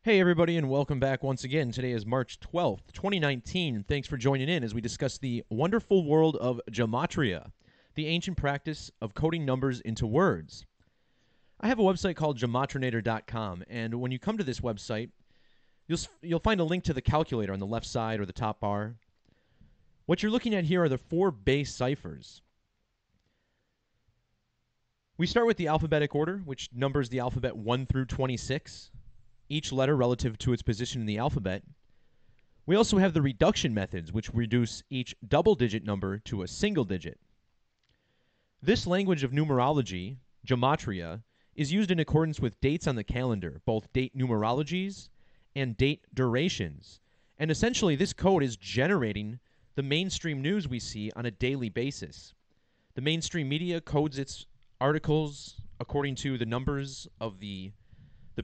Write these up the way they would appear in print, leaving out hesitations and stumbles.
Hey, everybody, and welcome back once again. Today is March 12th, 2019. Thanks for joining in as we discuss the wonderful world of Gematria, the ancient practice of coding numbers into words. I have a website called gematrinator.com, and when you come to this website, you'll find a link to the calculator on the left side or the top bar. What you're looking at here are the 4 base ciphers. We start with the alphabetic order, which numbers the alphabet 1 through 26. Each letter relative to its position in the alphabet. We also have the reduction methods, which reduce each double-digit number to a single digit. This language of numerology, Gematria, is used in accordance with dates on the calendar, both date numerologies and date durations. And essentially, this code is generating the mainstream news we see on a daily basis. The mainstream media codes its articles according to the numbers of the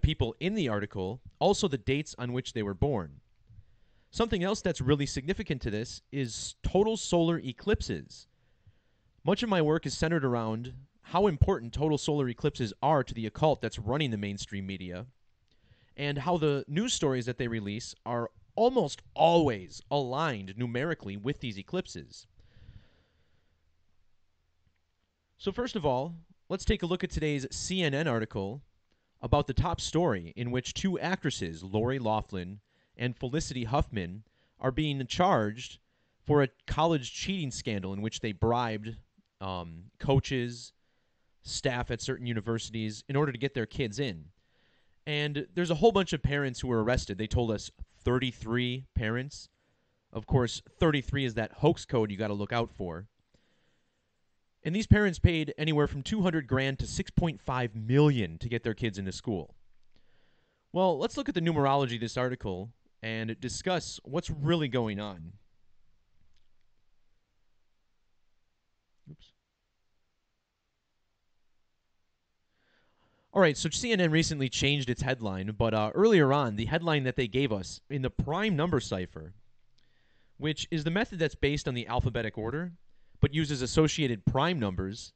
people in the article, also the dates on which they were born. Something else that's really significant to this is total solar eclipses. Much of my work is centered around how important total solar eclipses are to the occult that's running the mainstream media, and how the news stories that they release are almost always aligned numerically with these eclipses. So first of all, let's take a look at today's CNN article about the top story in which 2 actresses, Loughlin and Felicity Huffman, are being charged for a college cheating scandal in which they bribed coaches, staff at certain universities in order to get their kids in. And there's a whole bunch of parents who were arrested. They told us 33 parents. Of course, 33 is that hoax code you got to look out for. And these parents paid anywhere from $200,000 to $6.5 million to get their kids into school. Well, let's look at the numerology of this article and discuss what's really going on. Oops. All right, so CNN recently changed its headline, but earlier on, the headline that they gave us in the prime number cipher, which is the method that's based on the alphabetic order, but uses associated prime numbers,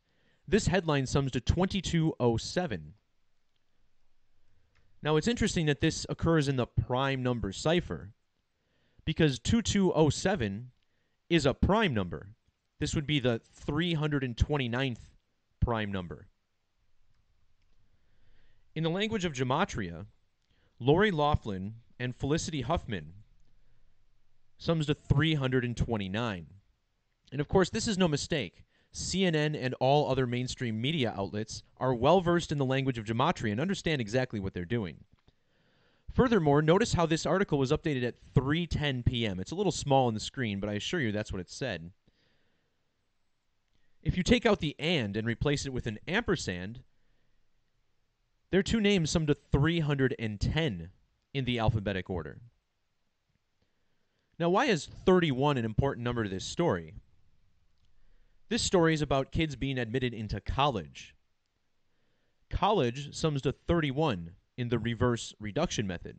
this headline sums to 2207. Now, it's interesting that this occurs in the prime number cipher, because 2207 is a prime number. This would be the 329th prime number. In the language of Gematria, Loughlin and Felicity Huffman sums to 329. And of course, this is no mistake. CNN and all other mainstream media outlets are well versed in the language of Gematria and understand exactly what they're doing. Furthermore, notice how this article was updated at 3:10 p.m. It's a little small on the screen, but I assure you that's what it said. If you take out the and replace it with an ampersand, their 2 names sum to 310 in the alphabetic order. Now, why is 31 an important number to this story? This story is about kids being admitted into college. College sums to 31 in the reverse reduction method.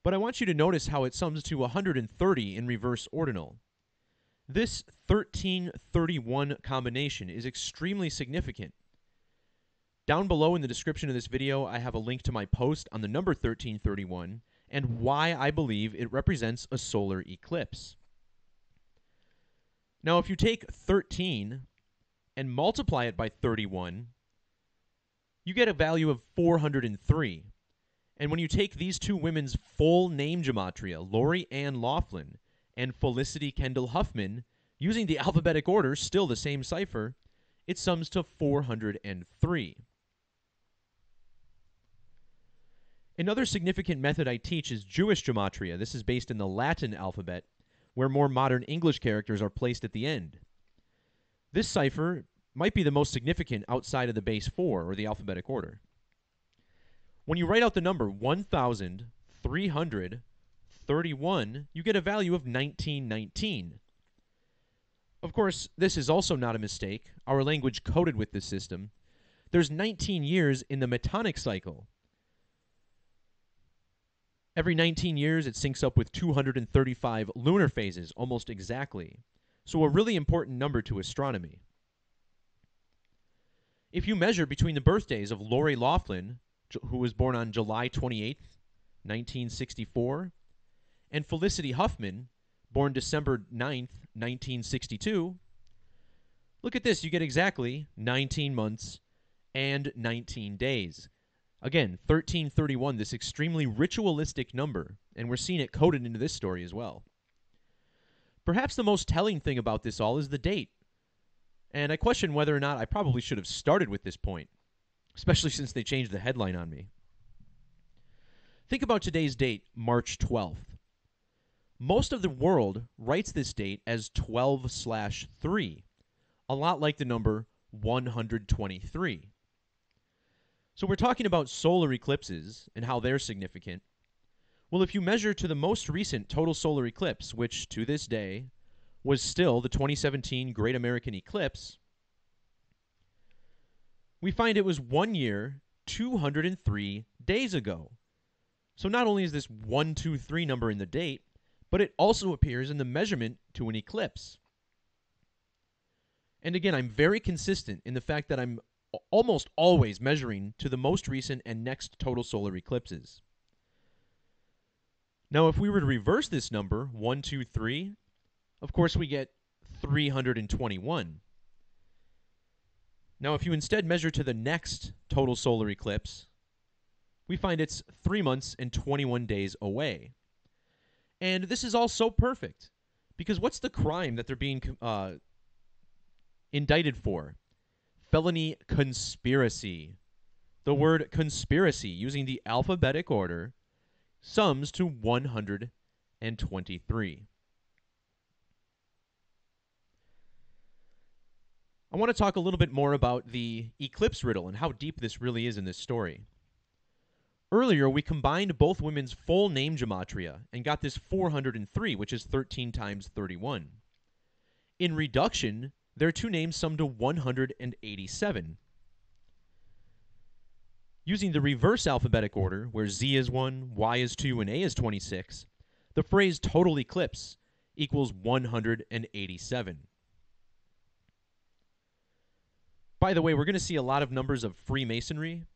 But I want you to notice how it sums to 130 in reverse ordinal. This 1331 combination is extremely significant. Down below in the description of this video, I have a link to my post on the number 1331 and why I believe it represents a solar eclipse. Now, if you take 13 and multiply it by 31, you get a value of 403. And when you take these 2 women's full name gematria, Lori Ann Loughlin and Felicity Kendall Huffman, using the alphabetic order, still the same cipher, it sums to 403. Another significant method I teach is Jewish gematria. This is based in the Latin alphabet, where more modern English characters are placed at the end. This cipher might be the most significant outside of the base 4, or the alphabetic order. When you write out the number 1,331, you get a value of 1919. Of course, this is also not a mistake. Our language coded with this system. There's 19 years in the metonic cycle. Every 19 years, it syncs up with 235 lunar phases, almost exactly. So a really important number to astronomy. If you measure between the birthdays of Lori Loughlin, who was born on July 28th, 1964, and Felicity Huffman, born December 9th, 1962. Look at this. You get exactly 19 months and 19 days. Again, 1331, this extremely ritualistic number, and we're seeing it coded into this story as well. Perhaps the most telling thing about this all is the date. And I question whether or not I probably should have started with this point, especially since they changed the headline on me. Think about today's date, March 12th. Most of the world writes this date as 12/3, a lot like the number 123. So we're talking about solar eclipses and how they're significant. Well, if you measure to the most recent total solar eclipse, which to this day was still the 2017 Great American Eclipse, we find it was 1 year, 203 days ago. So not only is this 123 number in the date, but it also appears in the measurement to an eclipse. And again, I'm very consistent in the fact that I'm almost always measuring to the most recent and next total solar eclipses. Now, if we were to reverse this number, 123, of course we get 321. Now, if you instead measure to the next total solar eclipse, we find it's 3 months and 21 days away. And this is all so perfect, because what's the crime that they're being indicted for? Felony conspiracy. The word conspiracy, using the alphabetic order, sums to 123. I want to talk a little bit more about the eclipse riddle and how deep this really is in this story. Earlier, we combined both women's full name gematria and got this 403, which is 13 times 31. In reduction, their two names sum to 187. Using the reverse alphabetic order, where Z is 1, Y is 2, and A is 26, the phrase total eclipse equals 187. By the way, we're going to see a lot of numbers of Freemasonry.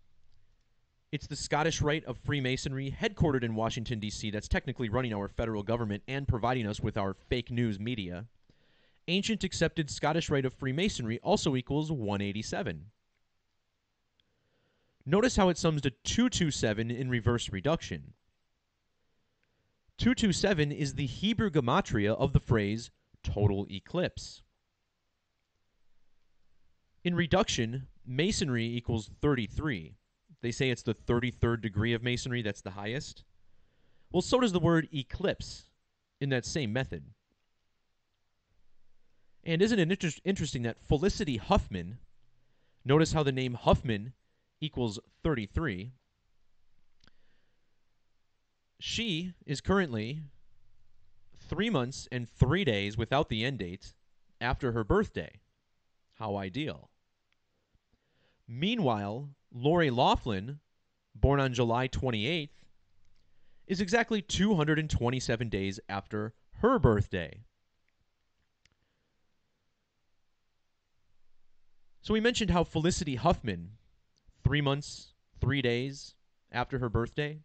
It's the Scottish Rite of Freemasonry, headquartered in Washington, D.C., that's technically running our federal government and providing us with our fake news media. Ancient accepted Scottish Rite of Freemasonry also equals 187. Notice how it sums to 227 in reverse reduction. 227 is the Hebrew gematria of the phrase total eclipse. In reduction, Masonry equals 33. They say it's the 33rd degree of Masonry, that's the highest. Well, so does the word eclipse in that same method. And isn't it interesting that Felicity Huffman, notice how the name Huffman equals 33. She is currently 3 months and 3 days without the end date after her birthday. How ideal. Meanwhile, Lori Loughlin, born on July 28th, is exactly 227 days after her birthday. So we mentioned how Felicity Huffman, 3 months, 3 days after her birthday,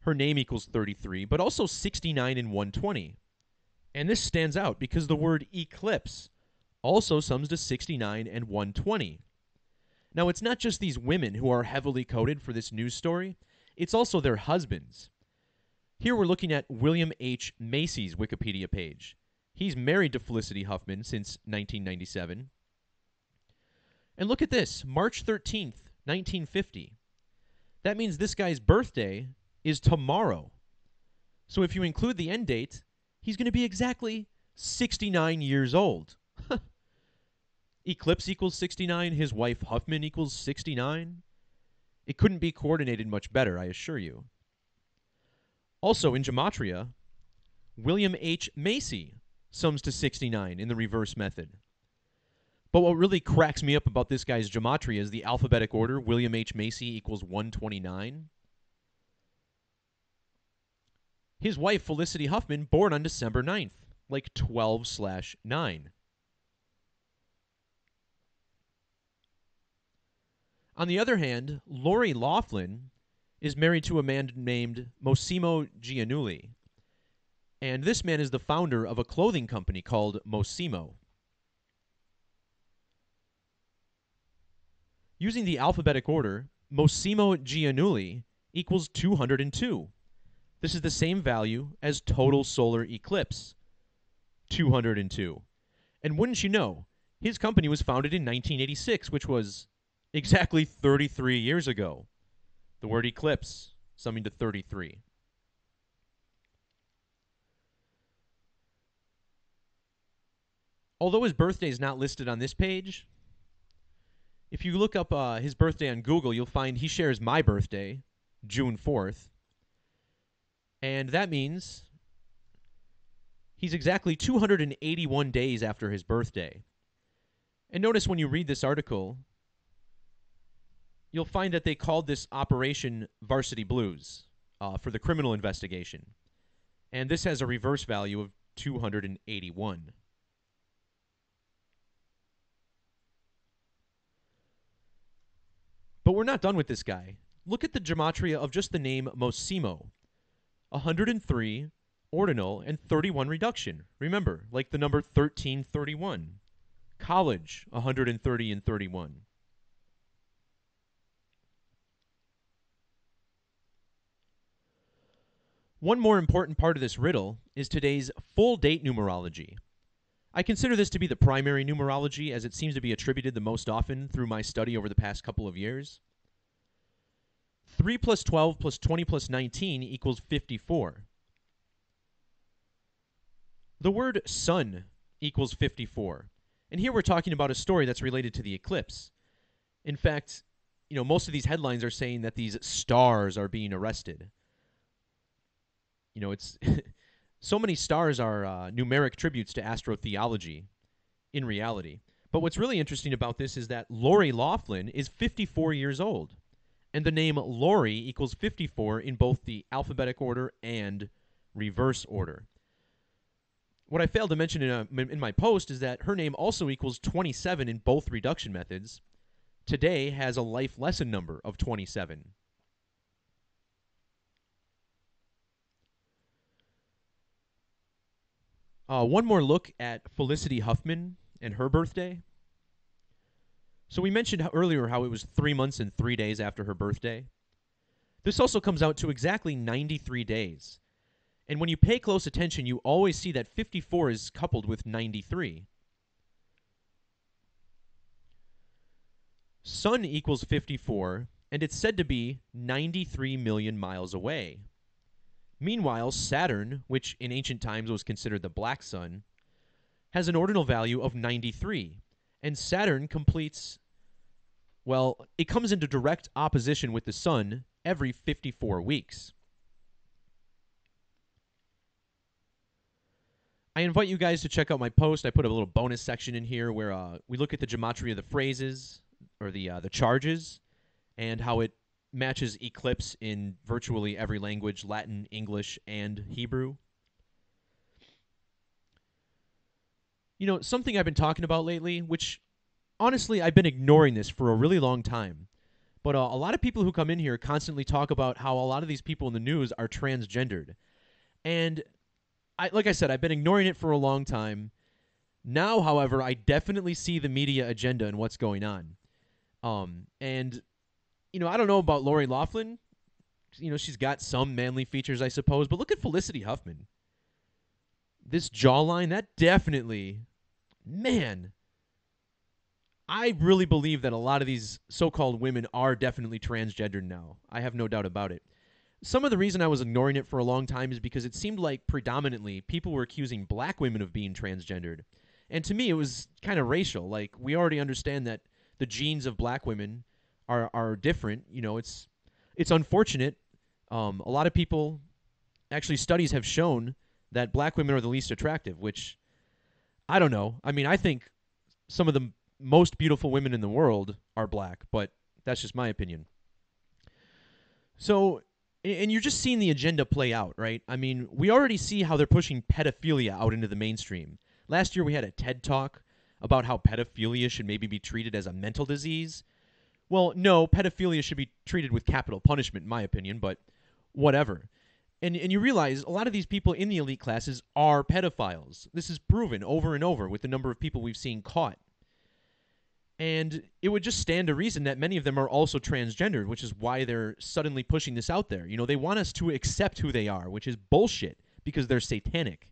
her name equals 33, but also 69 and 120. And this stands out because the word eclipse also sums to 69 and 120. Now, it's not just these women who are heavily coded for this news story, it's also their husbands. Here we're looking at William H. Macy's Wikipedia page. He's married to Felicity Huffman since 1997. And look at this, March 13th, 1950. That means this guy's birthday is tomorrow. So if you include the end date, he's going to be exactly 69 years old. Eclipse equals 69. His wife Huffman equals 69. It couldn't be coordinated much better, I assure you. Also, in Gematria, William H. Macy sums to 69 in the reverse method. But what really cracks me up about this guy's Gematria is the alphabetic order. William H. Macy equals 129. His wife, Felicity Huffman, born on December 9th, like 12/9. On the other hand, Lori Loughlin is married to a man named Massimo Giannulli, and this man is the founder of a clothing company called Mossimo. Using the alphabetic order, Massimo Giannulli equals 202. This is the same value as total solar eclipse, 202. And wouldn't you know, his company was founded in 1986, which was exactly 33 years ago. The word eclipse, summing to 33. Although his birthday is not listed on this page, if you look up his birthday on Google, you'll find he shares my birthday, June 4th. And that means he's exactly 281 days after his birthday. And notice when you read this article, you'll find that they called this Operation Varsity Blues for the criminal investigation. And this has a reverse value of 281. But we're not done with this guy. Look at the gematria of just the name Mossimo. 103 ordinal and 31 reduction. Remember, like the number 1331. College, 130 and 31. One more important part of this riddle is today's full date numerology. I consider this to be the primary numerology, as it seems to be attributed the most often through my study over the past couple of years. 3 plus 12 plus 20 plus 19 equals 54. The word sun equals 54. And here we're talking about a story that's related to the eclipse. In fact, most of these headlines are saying that these stars are being arrested. It's so many stars are numeric tributes to astrotheology in reality. But what's really interesting about this is that Lori Loughlin is 54 years old. And the name Lori equals 54 in both the alphabetic order and reverse order. What I failed to mention in my post is that her name also equals 27 in both reduction methods. Today has a life lesson number of 27. One more look at Felicity Huffman and her birthday. So we mentioned earlier how it was 3 months and 3 days after her birthday. This also comes out to exactly 93 days. And when you pay close attention, you always see that 54 is coupled with 93. Sun equals 54, and it's said to be 93 million miles away. Meanwhile, Saturn, which in ancient times was considered the black sun, has an ordinal value of 93. And Saturn completes, it comes into direct opposition with the sun every 54 weeks. I invite you guys to check out my post. I put a little bonus section in here where we look at the gematria of the phrases, or the charges, and how it matches eclipse in virtually every language, Latin, English, and Hebrew. Something I've been talking about lately, which honestly I've been ignoring this for a really long time, but a lot of people who come in here constantly talk about how a lot of these people in the news are transgendered. And like I said, I've been ignoring it for a long time. Now, however, I definitely see the media agenda and what's going on. I don't know about Lori Loughlin. She's got some manly features, I suppose, but look at Felicity Huffman. This jawline, that definitely, man, I really believe that a lot of these so-called women are definitely transgendered now. I have no doubt about it. Some of the reason I was ignoring it for a long time is because it seemed like predominantly people were accusing black women of being transgendered. And to me, it was kind of racial. Like, we already understand that the genes of black women are different. It's unfortunate. A lot of people, actually studies have shown that black women are the least attractive, which, I don't know. I mean, I think some of the most beautiful women in the world are black, but that's just my opinion. So, and you're just seeing the agenda play out, right? I mean, we already see how they're pushing pedophilia out into the mainstream. Last year we had a TED Talk about how pedophilia should maybe be treated as a mental disease, Well, no, pedophilia should be treated with capital punishment, in my opinion, but whatever. And you realize a lot of these people in the elite classes are pedophiles. This is proven over and over with the number of people we've seen caught. And it would just stand to reason that many of them are also transgendered, which is why they're suddenly pushing this out there. You know, they want us to accept who they are, which is bullshit because they're satanic.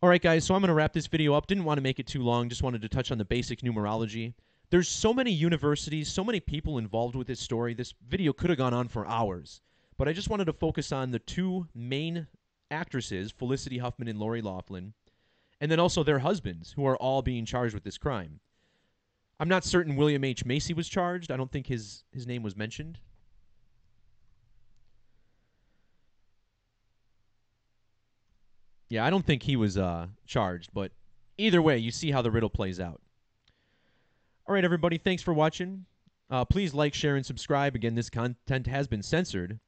All right, guys, so I'm going to wrap this video up. Didn't want to make it too long. Just wanted to touch on the basic numerology. There's so many universities, so many people involved with this story. This video could have gone on for hours. But I just wanted to focus on the two main actresses, Felicity Huffman and Lori Loughlin, and then also their husbands, who are all being charged with this crime. I'm not certain William H. Macy was charged. I don't think his name was mentioned. Yeah, I don't think he was charged, but either way, you see how the riddle plays out. All right, everybody, thanks for watching. Please like, share, and subscribe. Again, this content has been censored.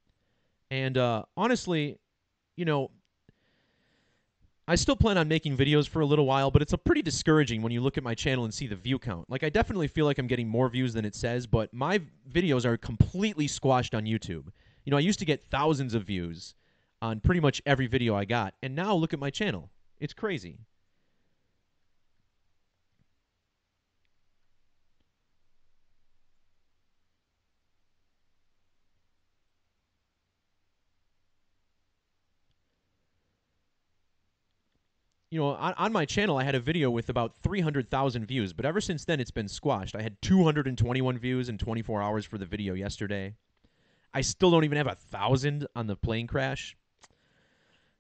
And honestly, you know, I still plan on making videos for a little while, but it's a pretty discouraging when you look at my channel and see the view count. Like, I definitely feel like I'm getting more views than it says, but my videos are completely squashed on YouTube. You know, I used to get thousands of views on pretty much every video I got, and now look at my channel. It's crazy. You know, on my channel, I had a video with about 300,000 views, but ever since then, it's been squashed. I had 221 views in 24 hours for the video yesterday. I still don't even have 1,000 on the plane crash.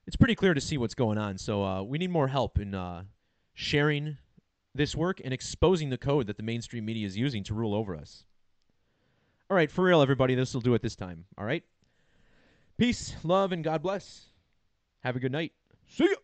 It's pretty clear to see what's going on, so we need more help in sharing this work and exposing the code that the mainstream media is using to rule over us. All right, for real, everybody, this will do it this time. All right? Peace, love, and God bless. Have a good night. See ya!